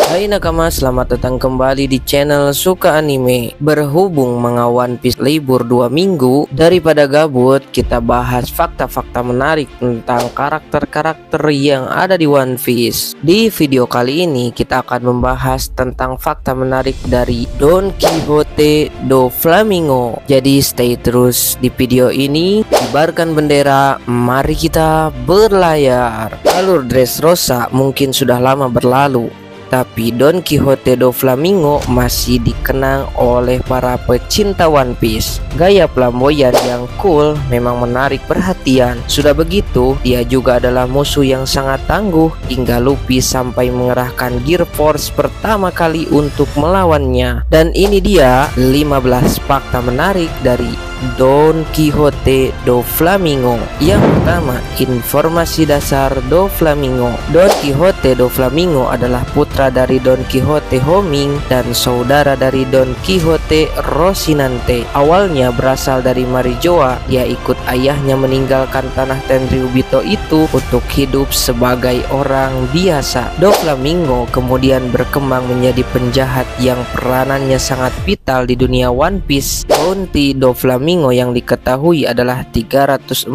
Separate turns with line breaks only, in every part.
Hai nakama, selamat datang kembali di channel Suka Anime. Berhubung One Piece libur 2 minggu, daripada gabut, kita bahas fakta-fakta menarik tentang karakter-karakter yang ada di One Piece. Di video kali ini kita akan membahas tentang fakta menarik dari Don Quixote do Flamingo. Jadi stay terus di video ini. Kibarkan bendera, mari kita berlayar. Alur Dressrosa mungkin sudah lama berlalu, tapi Don Quixote do Flamingo masih dikenang oleh para pecinta One Piece. Gaya flamboyan yang cool memang menarik perhatian. Sudah begitu, dia juga adalah musuh yang sangat tangguh hingga Luffy sampai mengerahkan Gear Force pertama kali untuk melawannya. Dan ini dia 15 fakta menarik dari Don Quixote do Flamingo. Yang pertama, informasi dasar do Flamingo. Don Quixote do Flamingo adalah putra dari Don Quixote Homing dan saudara dari Don Quixote Rocinante. Awalnya berasal dari Marijoa. Dia ikut ayahnya meninggalkan tanah Tenryubito itu untuk hidup sebagai orang biasa. Do Flamingo kemudian berkembang menjadi penjahat yang peranannya sangat vital di dunia One Piece. Bounty do Flamingo yang diketahui adalah 340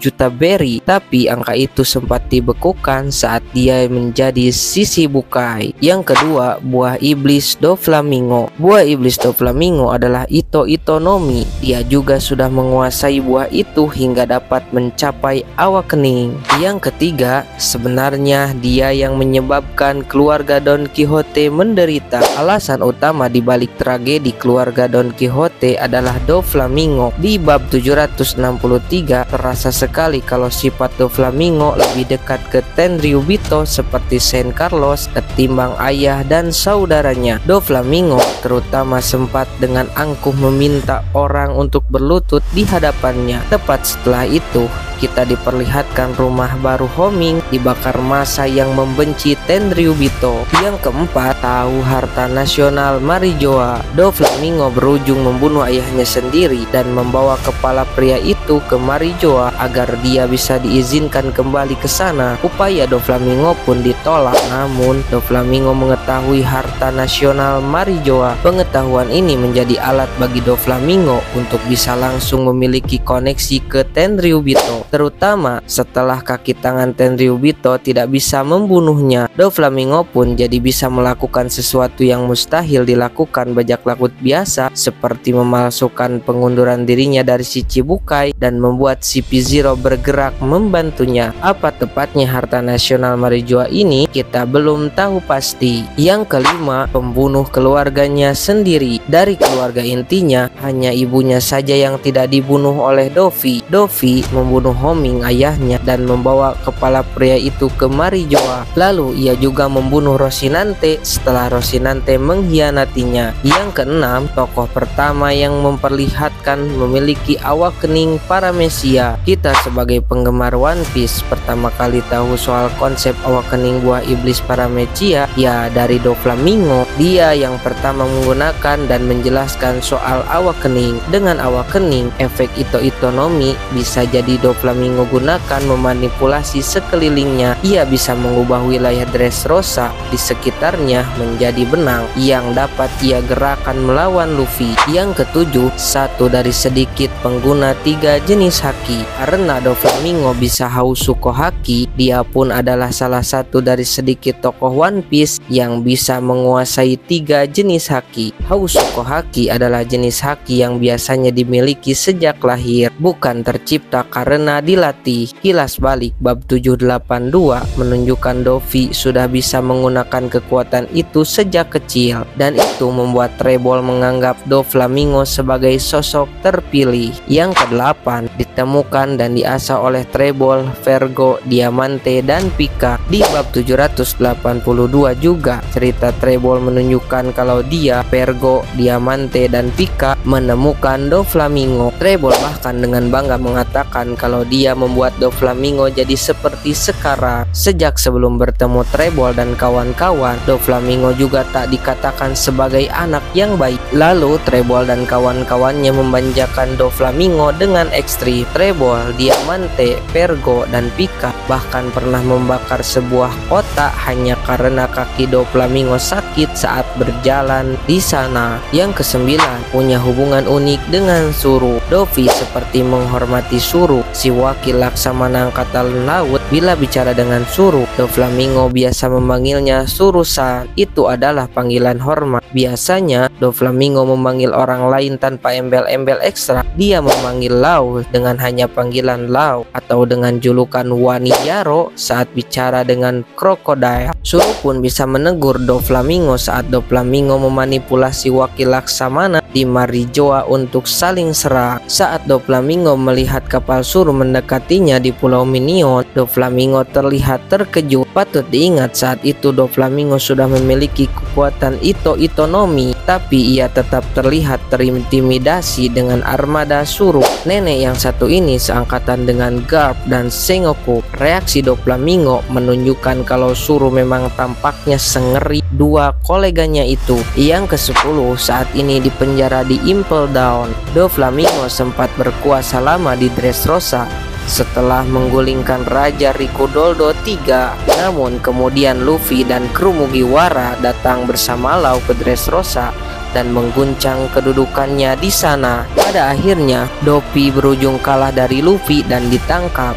juta berry, tapi angka itu sempat dibekukan saat dia menjadi Shichibukai. Yang kedua, buah iblis do Flamingo. Buah iblis do Flamingo adalah Ito Itonomi. Dia juga sudah menguasai buah itu hingga dapat mencapai awakening. Yang ketiga, sebenarnya dia yang menyebabkan keluarga Don Quixote menderita. Alasan utama di balik tragedi keluarga Don Quixote adalah do Flamingo. Di bab 763 terasa sekali kalau sifat do Flamingo lebih dekat ke Tenryubito seperti Saint Carlos ketimbang ayah dan saudaranya. Do Flamingo terutama sempat dengan angkuh meminta orang untuk berlutut di hadapannya. Tepat setelah itu kita diperlihatkan rumah baru Homing dibakar massa yang membenci Tenryubito. Yang keempat, tahu harta nasional Marijoa. Do Flamingo berujung membunuh ayahnya sendiri dan membawa kepala pria itu ke Marijoa agar dia bisa diizinkan kembali ke sana. Upaya Do Flamingo pun ditolak, namun Do Flamingo mengetahui harta nasional Marijoa. Pengetahuan ini menjadi alat bagi Do Flamingo untuk bisa langsung memiliki koneksi ke Tenryubito, terutama setelah kaki tangan Tenryubito tidak bisa membunuhnya. Do Flamingo pun jadi bisa melakukan sesuatu yang mustahil dilakukan bajak laut biasa, seperti memalsukan pengunduran dirinya dari Shichibukai dan membuat CP0 bergerak membantunya. Apa tepatnya harta nasional Marijoa ini kita belum tahu pasti. Yang kelima, pembunuh keluarganya sendiri. Dari keluarga intinya hanya ibunya saja yang tidak dibunuh oleh Dovi. Dovi membunuh Homing ayahnya dan membawa kepala pria itu ke Marijoa. Lalu ia juga membunuh Rocinante setelah Rocinante mengkhianatinya. Yang keenam, tokoh pertama yang memperlihatkan memiliki awakening Paramecia. Kita sebagai penggemar One Piece pertama kali tahu soal konsep awakening buah iblis Paramecia ya dari Do Flamingo. Dia yang pertama menggunakan dan menjelaskan soal awakening. Dengan awakening, efek Ito Itonomi bisa jadi Do Flamingo gunakan memanipulasi sekelilingnya. Ia bisa mengubah wilayah Dressrosa di sekitarnya menjadi benang yang dapat ia gerakan melawan Luffy. Yang ketujuh, satu dari sedikit pengguna 3 jenis haki. Karena Do Flamingo bisa Hausuko Haki, dia pun adalah salah satu dari sedikit tokoh One Piece yang bisa menguasai 3 jenis haki. Hausuko Haki adalah jenis haki yang biasanya dimiliki sejak lahir, bukan tercipta karena dilatih. Kilas balik bab 782 menunjukkan Dovi sudah bisa menggunakan kekuatan itu sejak kecil, dan itu membuat Trebol menganggap Do Flamingo sebagai sosok terpilih. Yang kedelapan, ditemukan dan diasah oleh Trebol, Vergo, Diamante, dan Pika. Di bab 782 juga cerita Trebol menunjukkan kalau dia, Vergo, Diamante, dan Pika menemukan Do Flamingo. Trebol bahkan dengan bangga mengatakan kalau dia membuat Do Flamingo jadi seperti sekarang. Sejak sebelum bertemu Trebol dan kawan-kawan, Do Flamingo juga tak dikatakan sebagai anak yang baik. Lalu Trebol dan kawan-kawannya memanjakan Do Flamingo dengan ekstrim. Trebol, Diamante, Vergo, dan Pika bahkan pernah membakar sebuah kota hanya karena kaki Doflamingo sakit saat berjalan di sana. Yang kesembilan, punya hubungan unik dengan Suru. Dovi seperti menghormati Suru, si wakil Laksamana Angkatan Laut. Bila bicara dengan Suru, Doflamingo biasa memanggilnya Suru-san. Itu adalah panggilan hormat. Biasanya Doflamingo memanggil orang lain tanpa embel-embel ekstra. Dia memanggil Lau dengan hanya panggilan Lau atau dengan julukan Wanijaro saat bicara dengan krokodil. Suru pun bisa menegur Doflamingo saat Doflamingo memanipulasi wakil Laksamana di Marijoa untuk saling serang. Saat Doflamingo melihat kapal Suru mendekatinya di Pulau Minion, Doflamingo terlihat terkejut. Patut diingat saat itu Doflamingo sudah memiliki kekuatan Ito-Itonomi, tapi ia tetap terlihat terintimidasi dengan armada Suru. Nenek yang satu ini seangkatan dengan Garp dan Sengoku. Reaksi Doflamingo menunjukkan kalau Suru memang tampaknya sengeri dua koleganya itu. Yang ke-10, saat ini dipenjara di Impel Down. Doflamingo sempat berkuasa lama di Dressrosa setelah menggulingkan Raja Rikudodo III. Namun kemudian Luffy dan kru Mugiwara datang bersama Lau ke Dressrosa dan mengguncang kedudukannya di sana. Pada akhirnya Doppy berujung kalah dari Luffy dan ditangkap.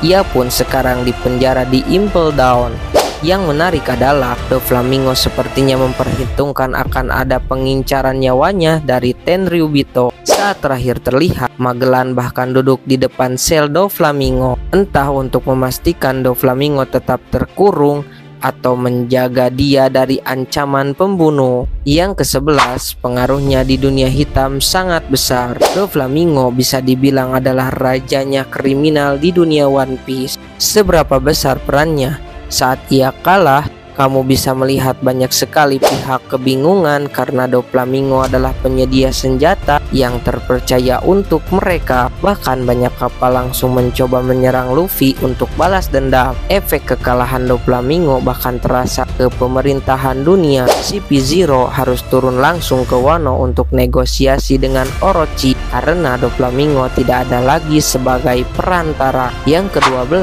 Ia pun sekarang dipenjara di Impel Down. Yang menarik adalah Doflamingo sepertinya memperhitungkan akan ada pengincaran nyawanya dari Tenryubito. Saat terakhir terlihat, Magellan bahkan duduk di depan sel Doflamingo, entah untuk memastikan Doflamingo tetap terkurung atau menjaga dia dari ancaman pembunuh. Yang ke-11, pengaruhnya di dunia hitam sangat besar. Doflamingo bisa dibilang adalah rajanya kriminal di dunia One Piece. Seberapa besar perannya? Saat ia kalah, kamu bisa melihat banyak sekali pihak kebingungan karena Doflamingo adalah penyedia senjata yang terpercaya untuk mereka. Bahkan banyak kapal langsung mencoba menyerang Luffy untuk balas dendam. Efek kekalahan Doflamingo bahkan terasa ke pemerintahan dunia. CP0 harus turun langsung ke Wano untuk negosiasi dengan Orochi karena Doflamingo tidak ada lagi sebagai perantara. Yang ke-12,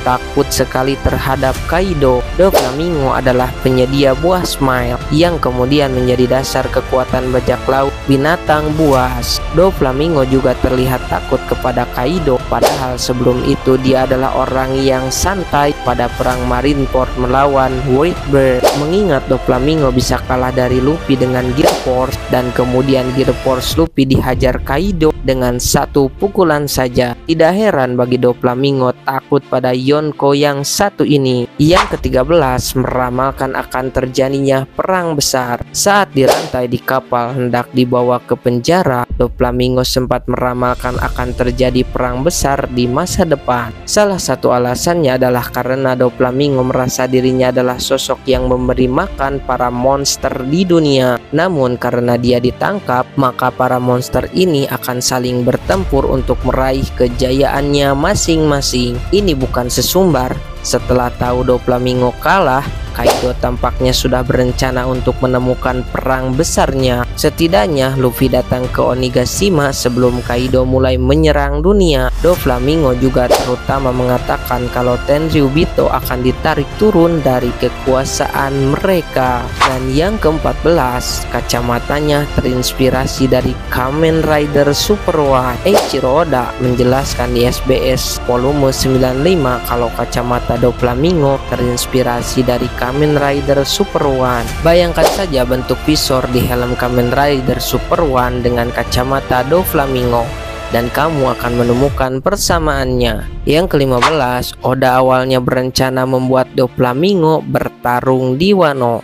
takut sekali terhadap Kaido. Doflamingo adalah penyedia buah Smile yang kemudian menjadi dasar kekuatan bajak laut binatang buas. Doflamingo juga terlihat takut kepada Kaido, padahal sebelum itu dia adalah orang yang santai pada perang Marineford melawan Whitebeard. Mengingat Doflamingo bisa kalah dari Luffy dengan Gear Force dan kemudian Gear Force Luffy dihajar Kaido dengan satu pukulan saja, tidak heran bagi Doflamingo takut pada Yonko yang satu ini. Yang ke-13, meramalkan akan terjadinya perang besar. Saat dirantai di kapal hendak dibawa ke penjara, Doflamingo sempat meramalkan akan terjadi perang besar di masa depan. Salah satu alasannya adalah karena Doflamingo merasa dirinya adalah sosok yang memberi makan para monster di dunia. Namun karena dia ditangkap, maka para monster ini akan saling bertempur untuk meraih kejayaannya masing-masing. Ini bukan sesumbar. Setelah tahu Doflamingo kalah, Kaido tampaknya sudah berencana untuk menemukan perang besarnya. Setidaknya Luffy datang ke Onigashima sebelum Kaido mulai menyerang dunia. Doflamingo juga terutama mengatakan kalau Tenryubito akan ditarik turun dari kekuasaan mereka. Dan yang ke-14, kacamatanya terinspirasi dari Kamen Rider Super One. Eiichiro Oda menjelaskan di SBS volume 95 kalau kacamata Doflamingo terinspirasi dari Kamen Rider Super One. Bayangkan saja bentuk visor di helm Kamen Rider Super One dengan kacamata Doflamingo, dan kamu akan menemukan persamaannya. Yang ke-15, Oda awalnya berencana membuat Doflamingo bertarung di Wano.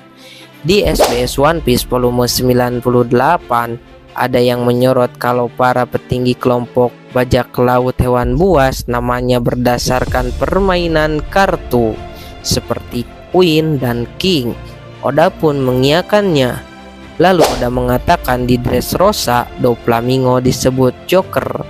Di SBS One Piece volume 98, ada yang menyorot kalau para petinggi kelompok bajak laut hewan buas namanya berdasarkan permainan kartu seperti Queen dan King. Oda pun mengiyakannya. Lalu Oda mengatakan di Dressrosa Doflamingo disebut Joker.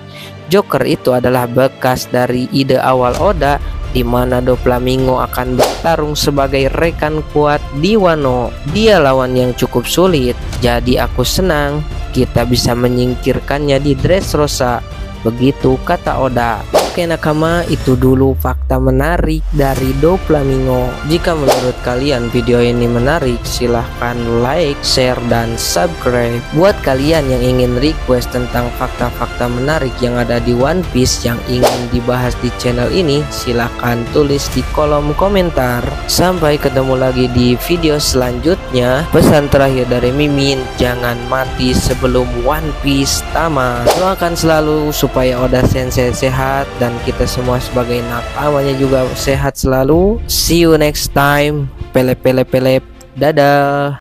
Joker itu adalah bekas dari ide awal Oda di mana Doflamingo akan bertarung sebagai rekan kuat di Wano. Dia lawan yang cukup sulit, jadi aku senang kita bisa menyingkirkannya di Dressrosa. Begitu kata Oda. Oke nakama, itu dulu fakta menarik dari Doflamingo. Jika menurut kalian video ini menarik, silahkan like, share, dan subscribe. Buat kalian yang ingin request tentang fakta-fakta menarik yang ada di One Piece yang ingin dibahas di channel ini, silahkan tulis di kolom komentar. Sampai ketemu lagi di video selanjutnya. Pesan terakhir dari Mimin, jangan mati sebelum One Piece tamat. Doakan selalu supaya Oda Sensei sehat dan kita semua sebagai nakamanya juga sehat selalu. See you next time. Pele. Dadah.